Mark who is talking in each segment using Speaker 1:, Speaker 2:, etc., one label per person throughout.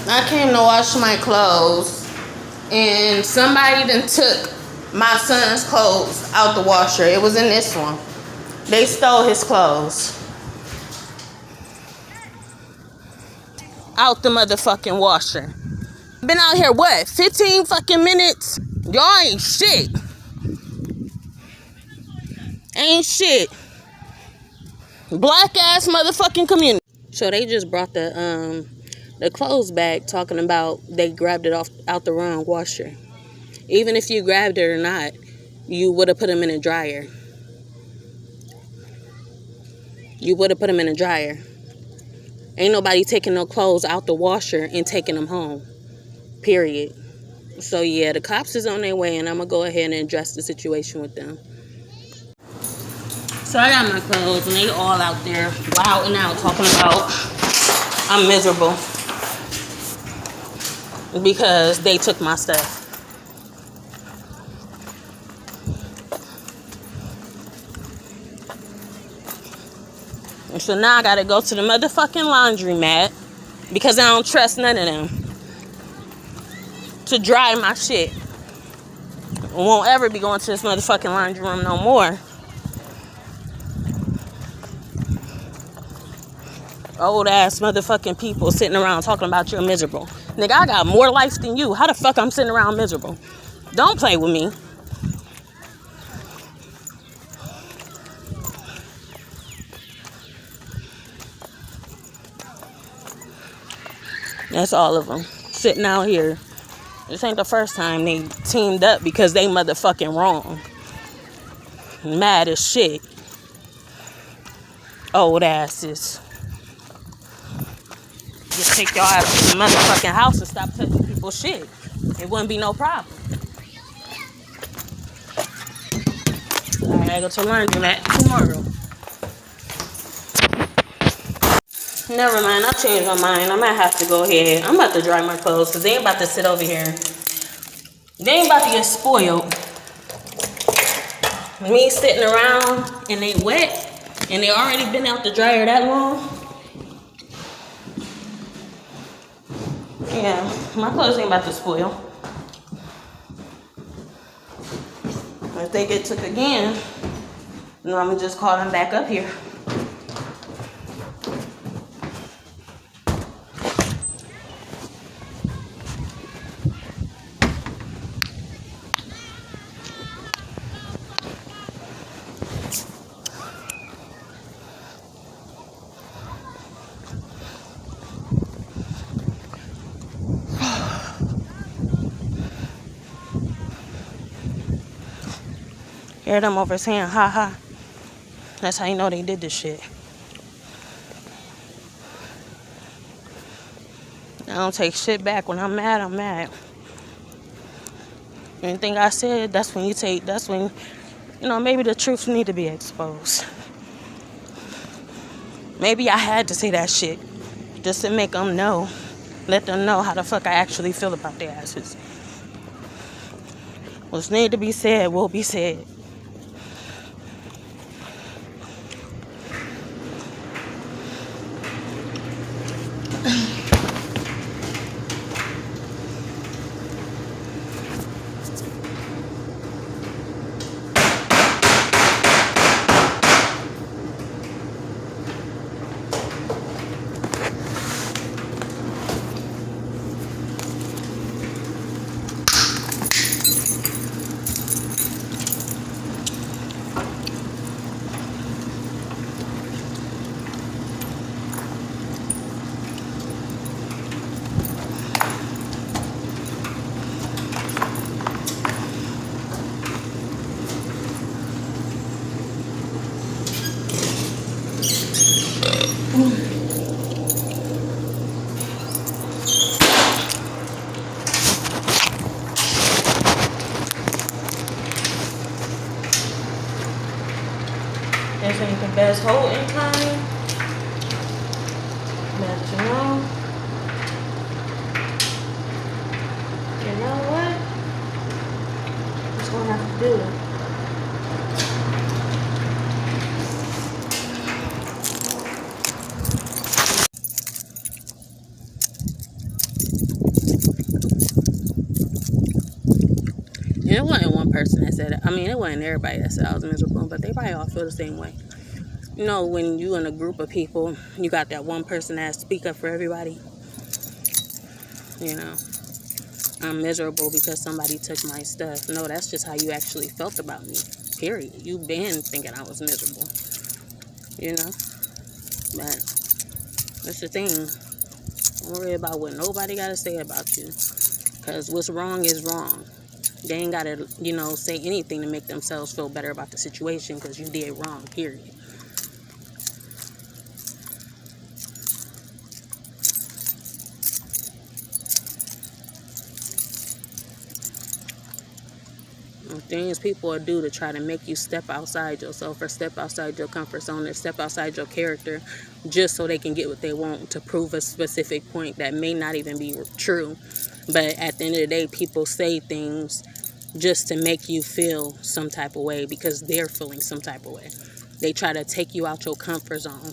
Speaker 1: I came to wash my clothes, and somebody then took my son's clothes out the washer. It was in this one. They stole his clothes out the motherfucking washer. Been out here, what, 15 fucking minutes? Y'all ain't shit. Ain't shit. Black ass motherfucking community. So they just brought the clothes back, talking about they grabbed it out the wrong washer. Even if you grabbed it or not, you would have put them in a dryer. You would have put them in a dryer. Ain't nobody taking no clothes out the washer and taking them home. Period. So yeah, the cops is on their way, and I'm gonna go ahead and address the situation with them. So I got my clothes, and they all out there wilding out, talking about I'm miserable because they took my stuff. And so now I gotta go to the motherfucking laundromat because I don't trust none of them to dry my shit. I won't ever be going to this motherfucking laundry room no more. Old ass motherfucking people sitting around talking about you're miserable. Nigga, I got more life than you. How the fuck I'm sitting around miserable? Don't play with me. That's all of them sitting out here. This ain't the first time they teamed up because they motherfucking wrong. Mad as shit. Old asses. Just take y'all out of the motherfucking house and stop touching people's shit. It wouldn't be no problem. I gotta go to laundromat tomorrow. Never mind, I changed my mind. I might have to go ahead. I'm about to dry my clothes because they ain't about to sit over here. They ain't about to get spoiled. Me sitting around and they wet and they already been out the dryer that long. Yeah, my clothes ain't about to spoil. If they get took again, then I'm gonna just call them back up here. Hear them over saying, ha ha. That's how you know they did this shit. I don't take shit back. When I'm mad, I'm mad. Anything I said, that's when, maybe the truth need to be exposed. Maybe I had to say that shit just to make them know, let them know how the fuck I actually feel about their asses. What's need to be said will be said. This ain't the best holding time. But you know what? Just gonna have to do it. person that said it. I mean, it wasn't everybody that said I was miserable, but they probably all feel the same way. You know, when you in a group of people, you got that one person that speak up for everybody. You know, I'm miserable because somebody took my stuff. No, that's just how you actually felt about me. Period. You been thinking I was miserable. You know, but that's the thing. Don't worry about what nobody got to say about you, because what's wrong is wrong. They ain't got to, you know, say anything to make themselves feel better about the situation, because you did wrong, period. Things people will do to try to make you step outside yourself, or step outside your comfort zone, or step outside your character, just so they can get what they want, to prove a specific point that may not even be true. But at the end of the day, people say things just to make you feel some type of way, because they're feeling some type of way. They try to take you out your comfort zone,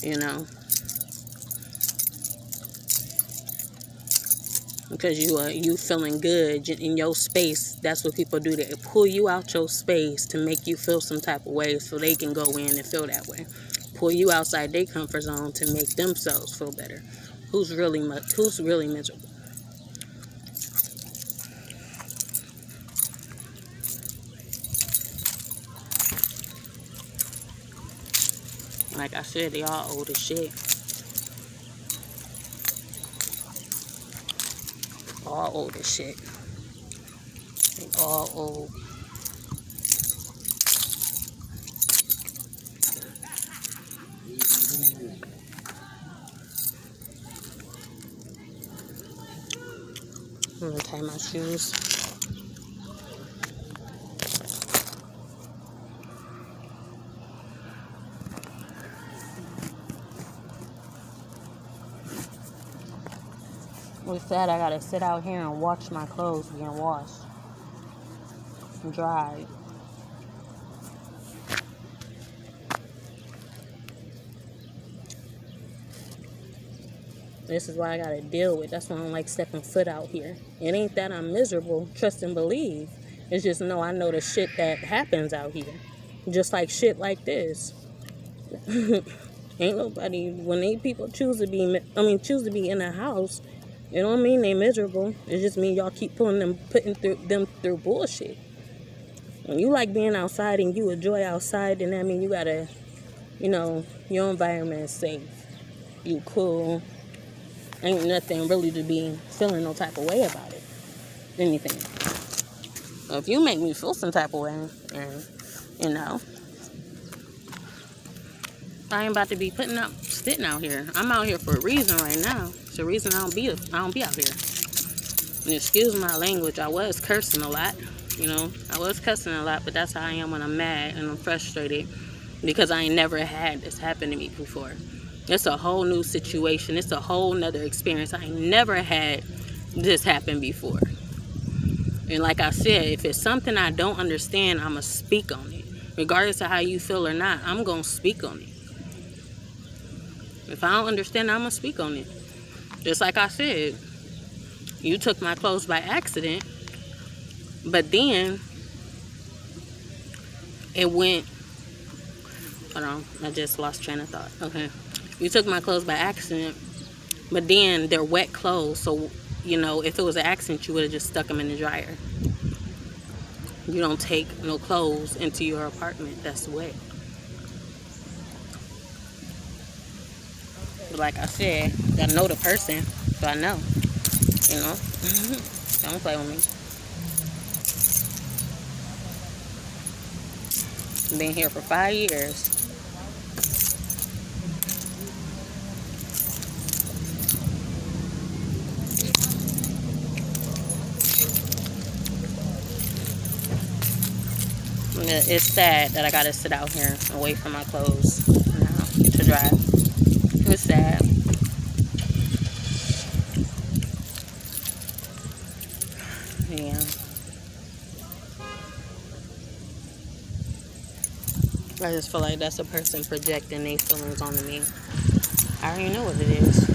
Speaker 1: you know, because you feeling good in your space. That's what people do. They pull you out your space to make you feel some type of way, so they can go in and feel that way. Pull you outside their comfort zone to make themselves feel better. Who's really miserable? Like I said, they all old as shit. All old as shit. They all old. I'm gonna tie my shoes. With that, I gotta sit out here and watch my clothes being washed and dried. This is what I gotta deal with. That's why I don't like stepping foot out here. It ain't that I'm miserable, trust and believe. It's just, no, I know the shit that happens out here. Just like shit like this. Ain't nobody, when they people choose to be in a house, it don't mean they miserable. It just mean y'all keep putting them through bullshit. When you like being outside and you enjoy outside, then that mean you gotta, you know, your environment is safe. You cool. Ain't nothing really to be feeling no type of way about it. Anything. If you make me feel some type of way, and you know, I ain't about to be sitting out here. I'm out here for a reason right now. It's a reason I don't be out here. And excuse my language, I was cursing a lot. You know, I was cussing a lot, but that's how I am when I'm mad and I'm frustrated, because I ain't never had this happen to me before. It's a whole new situation. It's a whole nother experience. I ain't never had this happen before. And like I said, if it's something I don't understand, I'm going to speak on it. Regardless of how you feel or not, I'm going to speak on it. If I don't understand, I'm going to speak on it. Just like I said, you took my clothes by accident, but then it went, hold on, I just lost train of thought. Okay. You took my clothes by accident, but then they're wet clothes, so, you know, if it was an accident, you would have just stuck them in the dryer. You don't take no clothes into your apartment that's wet. But like I said, I know the person, so I know, you know. Don't play with me. Been here for 5 years. It's sad that I gotta sit out here and wait for my clothes now to dry. It's sad. Yeah. I just feel like that's a person projecting their feelings onto me. I already know what it is.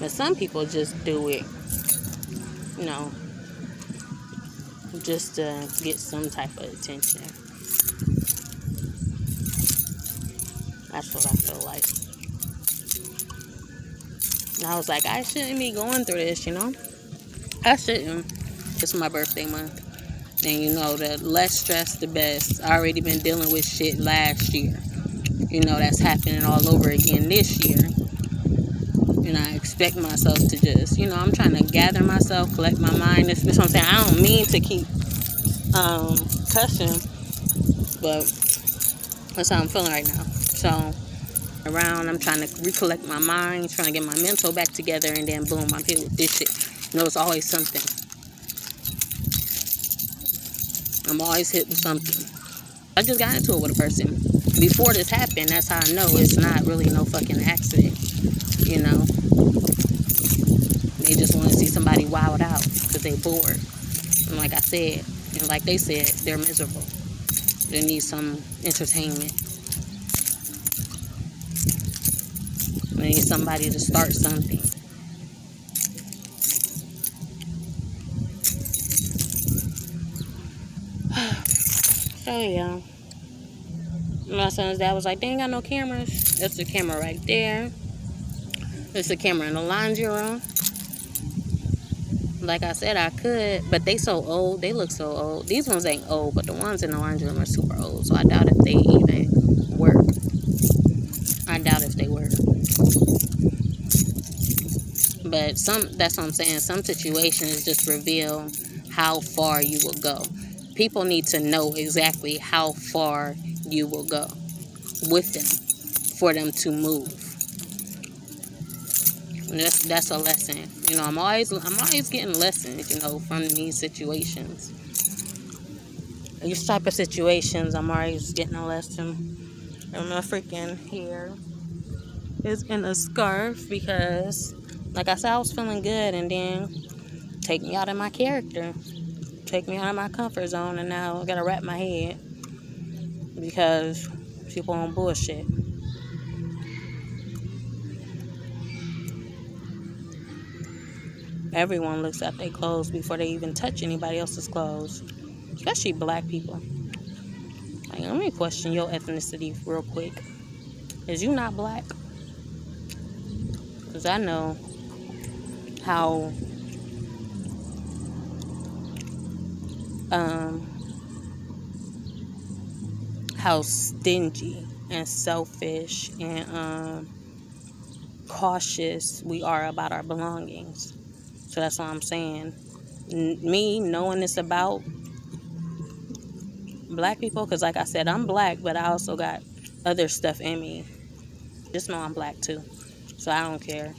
Speaker 1: But some people just do it, you know, just to get some type of attention. That's what I feel like. And I was like, I shouldn't be going through this, you know? I shouldn't. It's my birthday month. And you know, the less stress, the best. I already been dealing with shit last year. You know, that's happening all over again this year. And I expect myself to just, you know, I'm trying to gather myself, collect my mind. That's what I'm saying. I don't mean to keep cussing, but that's how I'm feeling right now. So, I'm trying to recollect my mind, trying to get my mental back together, and then boom, I'm hit with this shit. You know, it's always something. I'm always hit with something. I just got into it with a person. Before this happened, that's how I know it's not really no fucking accident. You know? They just want to see somebody wild out because they bored. And like I said, and like they said, they're miserable. They need some entertainment. They need somebody to start something. So yeah. My son's dad was like, they ain't got no cameras. That's the camera right there. There's a camera in the laundry room. Like I said, I could, but they so old. They look so old. These ones ain't old, but the ones in the laundry room are super old. So I doubt if they even work. I doubt if they work. But that's what I'm saying. Some situations just reveal how far you will go. People need to know exactly how far you will go with them for them to move. And that's a lesson. You know, I'm always getting lessons, you know, from these situations. These type of situations, I'm always getting a lesson. And my freaking hair is in a scarf because, like I said, I was feeling good, and then take me out of my character, take me out of my comfort zone, and now I gotta wrap my head because people on bullshit. Everyone looks at their clothes before they even touch anybody else's clothes, especially black people. Like, let me question your ethnicity real quick. Is you not black? Because I know how stingy and selfish and cautious we are about our belongings. So that's what I'm saying. Me knowing this about black people, because like I said, I'm black, but I also got other stuff in me. Just know I'm black too. So I don't care.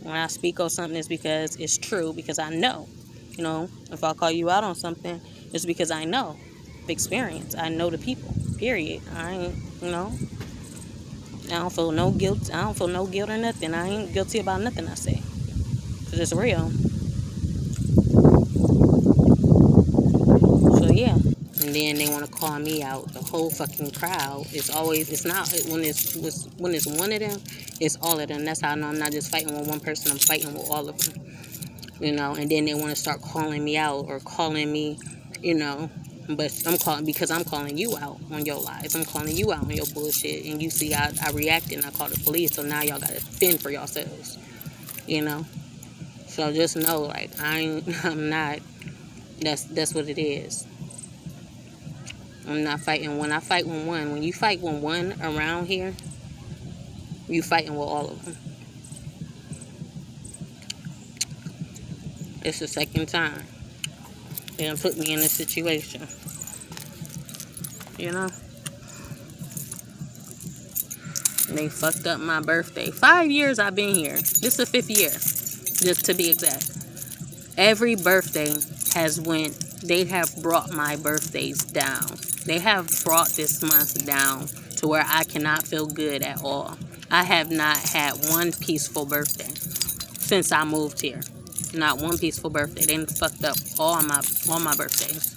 Speaker 1: When I speak on something, it's because it's true, because I know. You know, if I call you out on something, it's because I know. Experience. I know the people. Period. I ain't, you know, I don't feel no guilt. I don't feel no guilt or nothing. I ain't guilty about nothing I say. Because it's real. So yeah. And then they want to call me out. The whole fucking crowd. It's not, when it's one of them, it's all of them. That's how I know I'm not just fighting with one person, I'm fighting with all of them. You know, and then they want to start calling me out or calling me, you know, but I'm calling you out on your lies. I'm calling you out on your bullshit. And you see, I reacted and I called the police. So now y'all got to fend for yourselves, you know. So just know, like, I'm not, that's what it is. I'm not fighting. When I fight with one, when you fight with one around here, you fighting with all of them. It's the second time they done put me in this situation, you know. They fucked up my birthday. 5 years I've been here. This is the 5th year, just to be exact. Every birthday they have brought my birthdays down. They have brought this month down to where I cannot feel good at all. I have not had one peaceful birthday since I moved here. Not one peaceful birthday. They fucked up all my birthdays.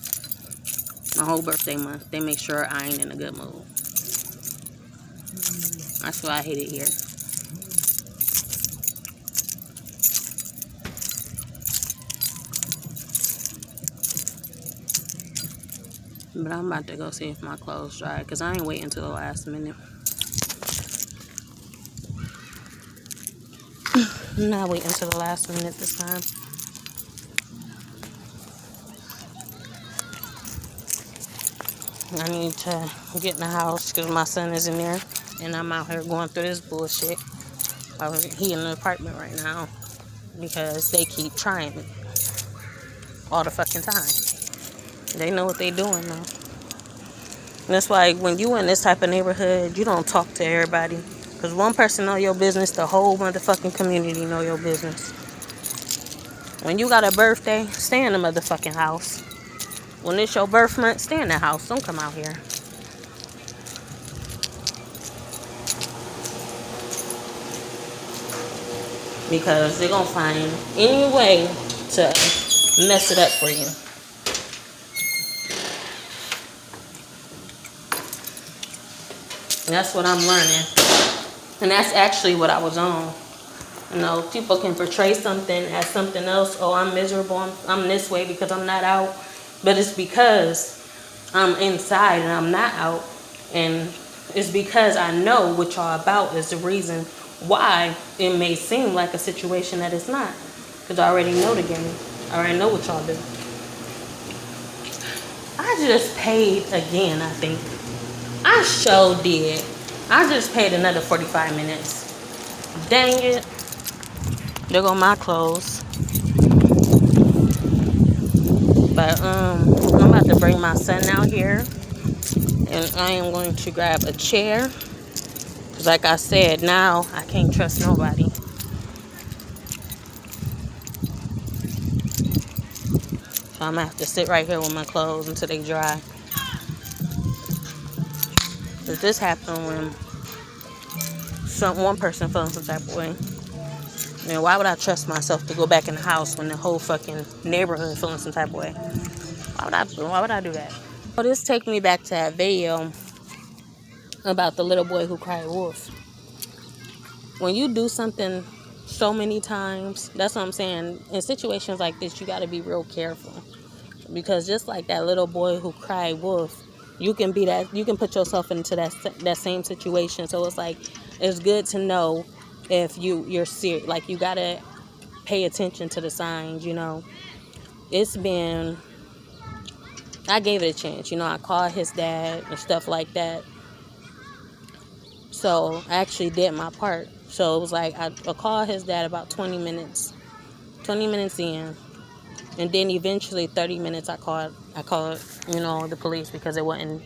Speaker 1: My whole birthday month. They make sure I ain't in a good mood. That's why I hate it here. But I'm about to go see if my clothes dry, because I ain't waiting until the last minute. I'm not waiting until the last minute this time. I need to get in the house because my son is in there. And I'm out here going through this bullshit. He in the apartment right now because they keep trying me all the fucking time. They know what they doing though. And that's why when you in this type of neighborhood, you don't talk to everybody. Because one person know your business, the whole motherfucking community know your business. When you got a birthday, stay in the motherfucking house. When it's your birth month, stay in the house. Don't come out here. Because they're going to find any way to mess it up for you. And that's what I'm learning. And that's actually what I was on. You know, people can portray something as something else. Oh, I'm miserable. I'm this way because I'm not out. But it's because I'm inside and I'm not out. And it's because I know what y'all about is the reason why it may seem like a situation that it's not. Because I already know the game. I already know what y'all do. I just paid again, I think. I sure did. I just paid another 45 minutes. Dang it. There go my clothes. But I'm about to bring my son out here. And I am going to grab a chair. Because like I said, now I can't trust nobody. So I'm going to have to sit right here with my clothes until they dry. But this happened when one person felt some type of way. And why would I trust myself to go back in the house when the whole fucking neighborhood feeling some type of way? Why would I do that? Well, this takes me back to that video about the little boy who cried wolf. When you do something so many times, that's what I'm saying. In situations like this, you got to be real careful. Because just like that little boy who cried wolf, you can put yourself into that same situation. So it's like, it's good to know if you're serious. Like, you got to pay attention to the signs, you know. I gave it a chance, you know. I called his dad and stuff like that. So I actually did my part. So it was like I called his dad about 20 minutes in, and then eventually 30 minutes I called you know, the police because they wasn't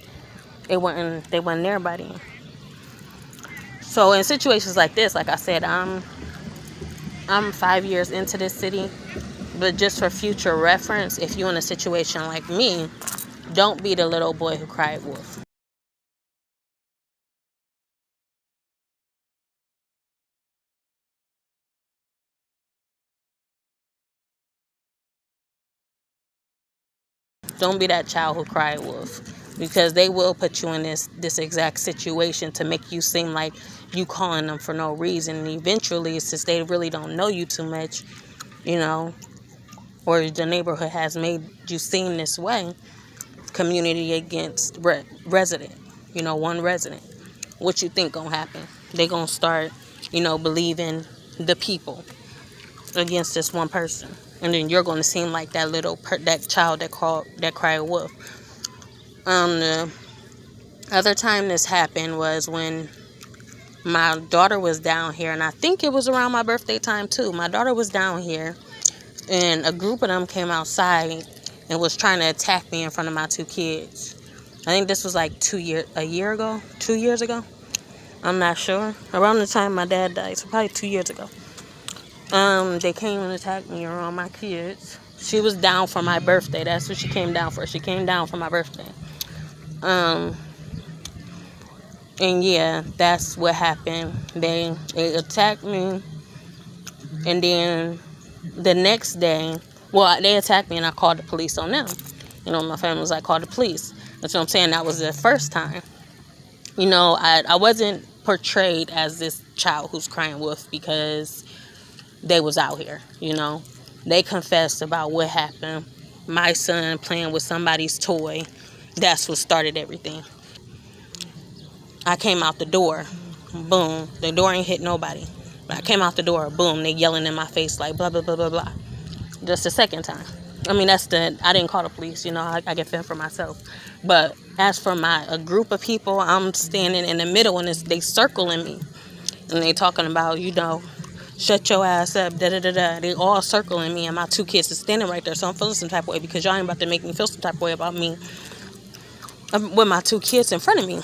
Speaker 1: nearby. So in situations like this, like I said, I'm 5 years into this city, but just for future reference, if you're in a situation like me, don't be the little boy who cried wolf. Don't be that child who cried wolf, because they will put you in this exact situation to make you seem like you calling them for no reason. And eventually, since they really don't know you too much, you know, or the neighborhood has made you seem this way, community against resident, you know, one resident. What you think gonna happen? They gonna start, you know, believing the people against this one person, and then you're gonna seem like that that child that cried wolf. The other time this happened was when my daughter was down here, and I think it was around my birthday time too. My daughter was down here, and a group of them came outside and was trying to attack me in front of my two kids. I think this was like 2 years ago. I'm not sure. Around the time my dad died, so probably 2 years ago. They came and attacked me around my kids. She was down for my birthday. That's what she came down for. She came down for my birthday. And yeah, that's what happened. They attacked me, and then the next day, well, they attacked me, and I called the police on them. You know, my family was like, call the police. That's what I'm saying. That was the first time. You know, I wasn't portrayed as this child who's crying wolf because they was out here, you know. They confessed about what happened. My son playing with somebody's toy That's what started everything. I came out the door, boom, the door ain't hit nobody. But I came out the door, boom, they yelling in my face like blah, blah, blah, blah, blah. Just the second time. I mean, I didn't call the police, you know, I get fed for myself. But as for a group of people, I'm standing in the middle and they circling me. And they talking about, you know, shut your ass up, da-da-da-da. They all circling me and my 2 kids is standing right there. So I'm feeling some type of way because y'all ain't about to make me feel some type of way about me with my 2 kids in front of me.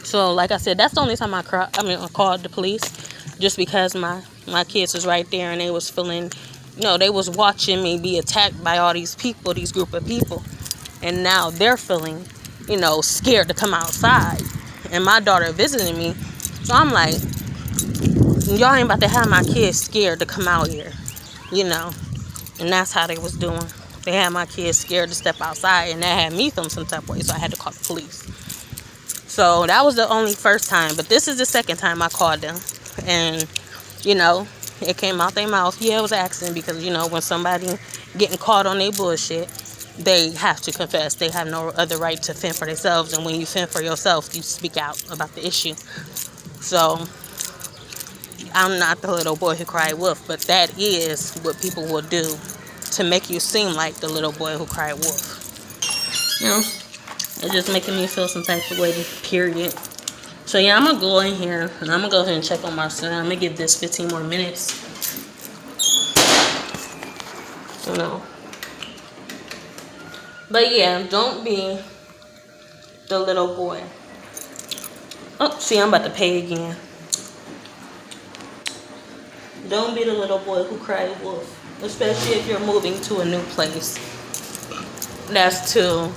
Speaker 1: So, like I said, that's the only time I called the police, just because my kids was right there and they was feeling, you know, they was watching me be attacked by all these people, these group of people. And now they're feeling, you know, scared to come outside. And my daughter visiting me. So I'm like, y'all ain't about to have my kids scared to come out here, you know. And that's how they was doing. They had my kids scared to step outside, and that had me feeling some type of way, so I had to call the police. So that was the only first time, but this is the second time I called them. And, you know, it came out their mouth. Yeah, it was an accident because, you know, when somebody getting caught on their bullshit, they have to confess. They have no other right to fend for themselves. And when you fend for yourself, you speak out about the issue. So I'm not the little boy who cried wolf, but that is what people will do to make you seem like the little boy who cried wolf. You know, it's just making me feel some type of way, period. So yeah, I'm gonna go in here and I'm gonna go ahead and check on my son. I'm gonna give this 15 more minutes. You know. But yeah, don't be the little boy. Oh, see, I'm about to pay again. Don't be the little boy who cried wolf, especially if you're moving to a new place. That's to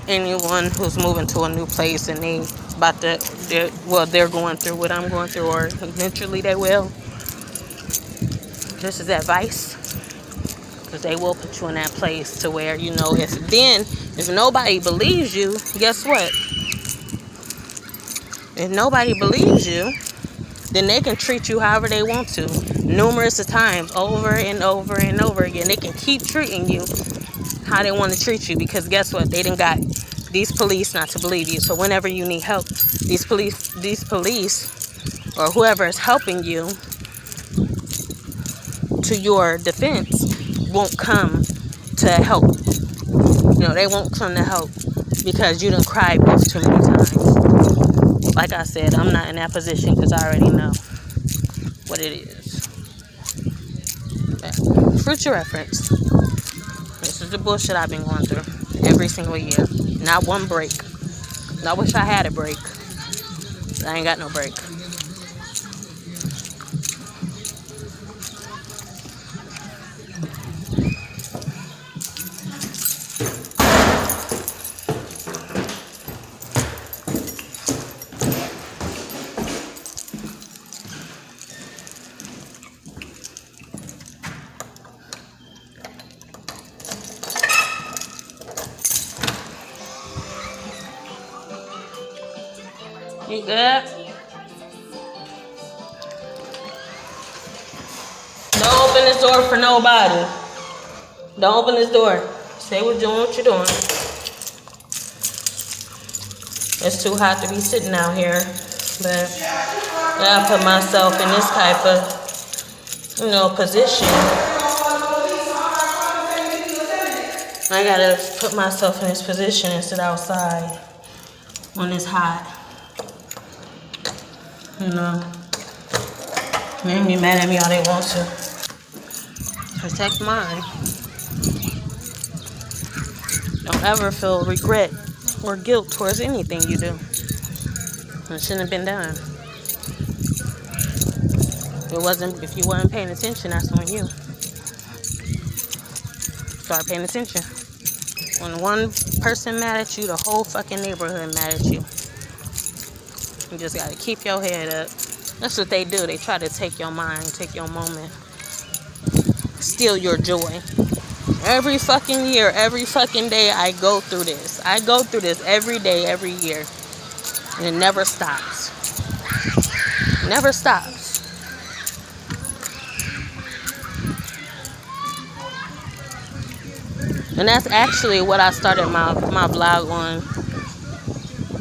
Speaker 1: anyone who's moving to a new place and they're going through what I'm going through, or eventually they will. This is advice, because they will put you in that place to where, you know, if nobody believes you, guess what? If nobody believes you, then they can treat you however they want to, numerous of times, over and over and over again. They can keep treating you how they want to treat you, because guess what? They done got these police not to believe you. So whenever you need help, these police or whoever is helping you to your defense won't come to help. You know, they won't come to help because you done cried wolf too many times. Like I said, I'm not in that position because I already know what it is. But future reference. This is the bullshit I've been going through every single year. Not one break. I wish I had a break. But I ain't got no break. You good? Don't open this door for nobody. Don't open this door. Stay with doing what you're doing. It's too hot to be sitting out here. But I put myself in this type of, you know, position. I gotta put myself in this position and sit outside when it's hot. You know, they can be mad at me all they want to. Protect mine. Don't ever feel regret or guilt towards anything you do. It shouldn't have been done. If you wasn't paying attention, that's on you. Start paying attention. When one person mad at you, the whole fucking neighborhood mad at you. You just gotta keep your head up. That's what they do. They try to take your mind, take your moment, steal your joy. Every fucking year, every fucking day, I go through this. I go through this every day, every year. And it never stops. Never stops. And that's actually what I started my vlog on.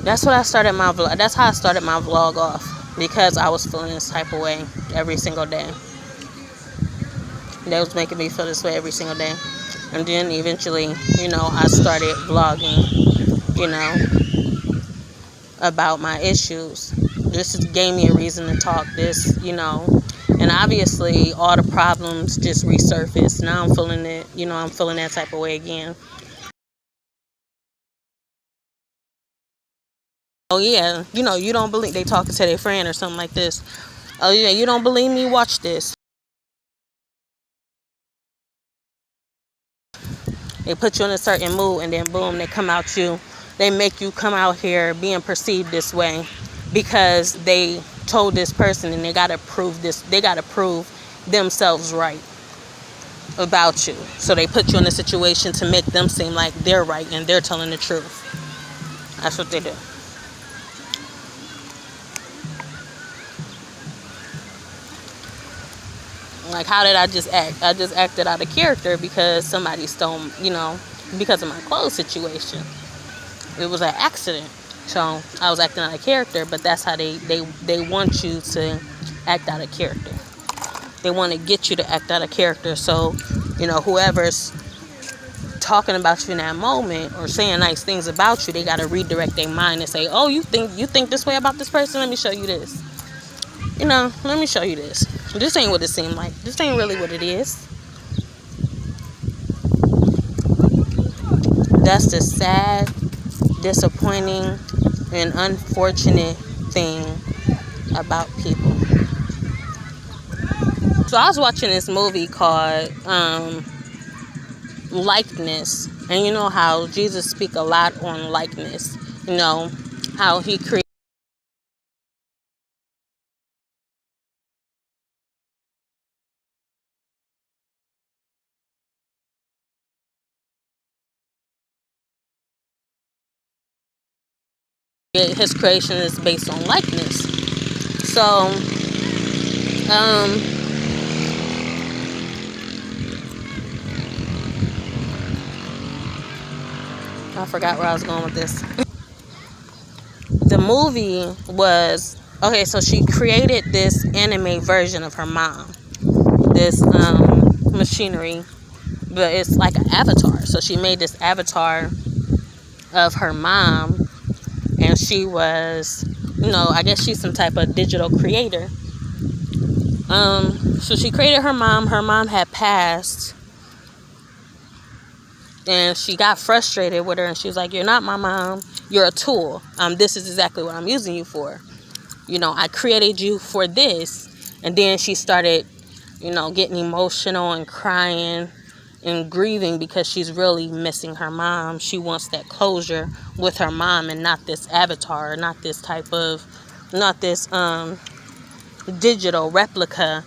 Speaker 1: That's what I started my vlog. That's how I started my vlog off, because I was feeling this type of way every single day. That was making me feel this way every single day. And then eventually, I started vlogging, about my issues. This gave me a reason to talk. And obviously all the problems just resurfaced. Now I'm feeling it, I'm feeling that type of way again. Oh yeah, you don't believe, they talking to their friend or something like this. Oh yeah, you don't believe me? Watch this. They put you in a certain mood, and then boom, they come out you. They make you come out here being perceived this way because they told this person, and they gotta prove this. They gotta prove themselves right about you. So they put you in a situation to make them seem like they're right and they're telling the truth. That's what they do. Like, how did I just act? I just acted out of character because somebody stole, because of my clothes situation. It was an accident. So I was acting out of character, but that's how they want you to act out of character. They want to get you to act out of character. So, whoever's talking about you in that moment or saying nice things about you, they got to redirect their mind and say, oh, you think this way about this person? Let me show you this. Let me show you this. This ain't what it seemed like. This ain't really what it is. That's the sad, disappointing, and unfortunate thing about people. So I was watching this movie called Likeness. And you know how Jesus speak a lot on likeness. How he created his creation is based on likeness. So I forgot where I was going with this. The movie was okay. So she created this anime version of her mom, this machinery, but it's like an avatar. So she made this avatar of her mom, and she was, I guess she's some type of digital creator. So she created her mom. Her mom had passed, and she got frustrated with her, and she was like, "You're not my mom. You're a tool. This is exactly what I'm using you for. I created you for this." And then she started, getting emotional and crying and grieving because she's really missing her mom. She wants that closure with her mom and not this avatar, not this digital replica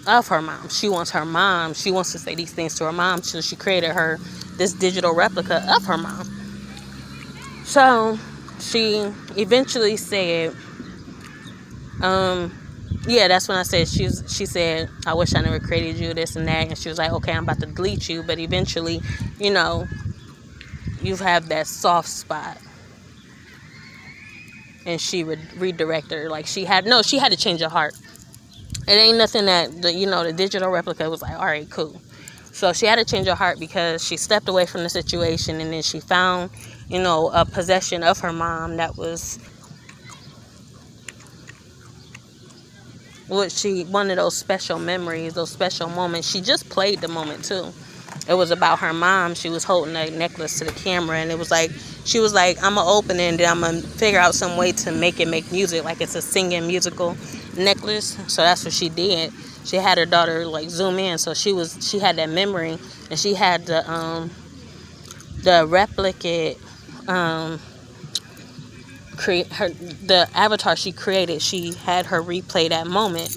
Speaker 1: of her mom. She wants her mom. She wants to say these things to her mom. So she created this digital replica of her mom. So she eventually said, that's when I said, she said, "I wish I never created you, this and that." And she was like, "Okay, I'm about to delete you." But eventually, you have that soft spot. And she would redirect her. Like she had to change her heart. It ain't nothing that the digital replica was like, all right, cool. So she had to change her heart because she stepped away from the situation, and then she found, a possession of her mom that was one of those special memories, those special moments. She just played the moment too. It was about her mom. She was holding a necklace to the camera, and it was like, she was like, "I'm gonna open it, and then I'm gonna figure out some way to make music, like it's a singing musical necklace." So that's what she did. She had her daughter like zoom in, so she had that memory, and she had the replicate the avatar she created. She had her replay that moment.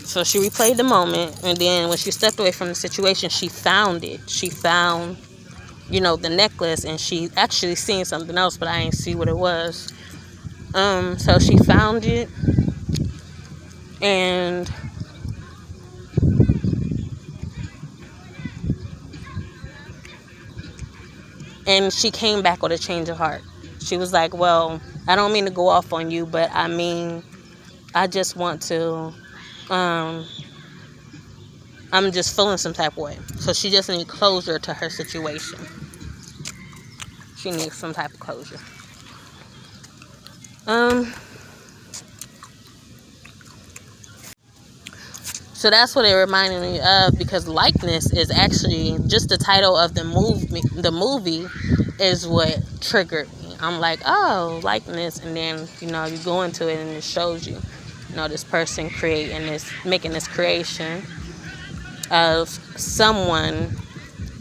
Speaker 1: So she replayed the moment, and then when she stepped away from the situation, she found it. She found, the necklace, and she actually seen something else, but I didn't see what it was. So she found it, and And she came back with a change of heart. She was like, well, I don't mean to go off on you, but I mean, I just want to, I'm just feeling some type of way. So she just needs closure to her situation. She needs some type of closure. So that's what it reminded me of, because likeness is actually just the title of the movie. The movie is what triggered me. I'm like, oh, likeness, and then you go into it and it shows you, this person making this creation of someone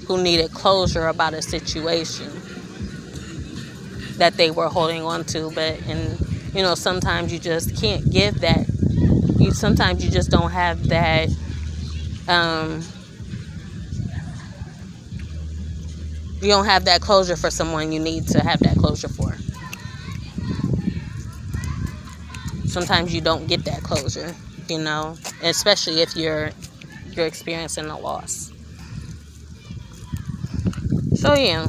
Speaker 1: who needed closure about a situation that they were holding on to, and sometimes you just can't give that. Sometimes you just don't have that. You don't have that closure for someone you need to have that closure for. Sometimes you don't get that closure, especially if you're experiencing a loss. So yeah.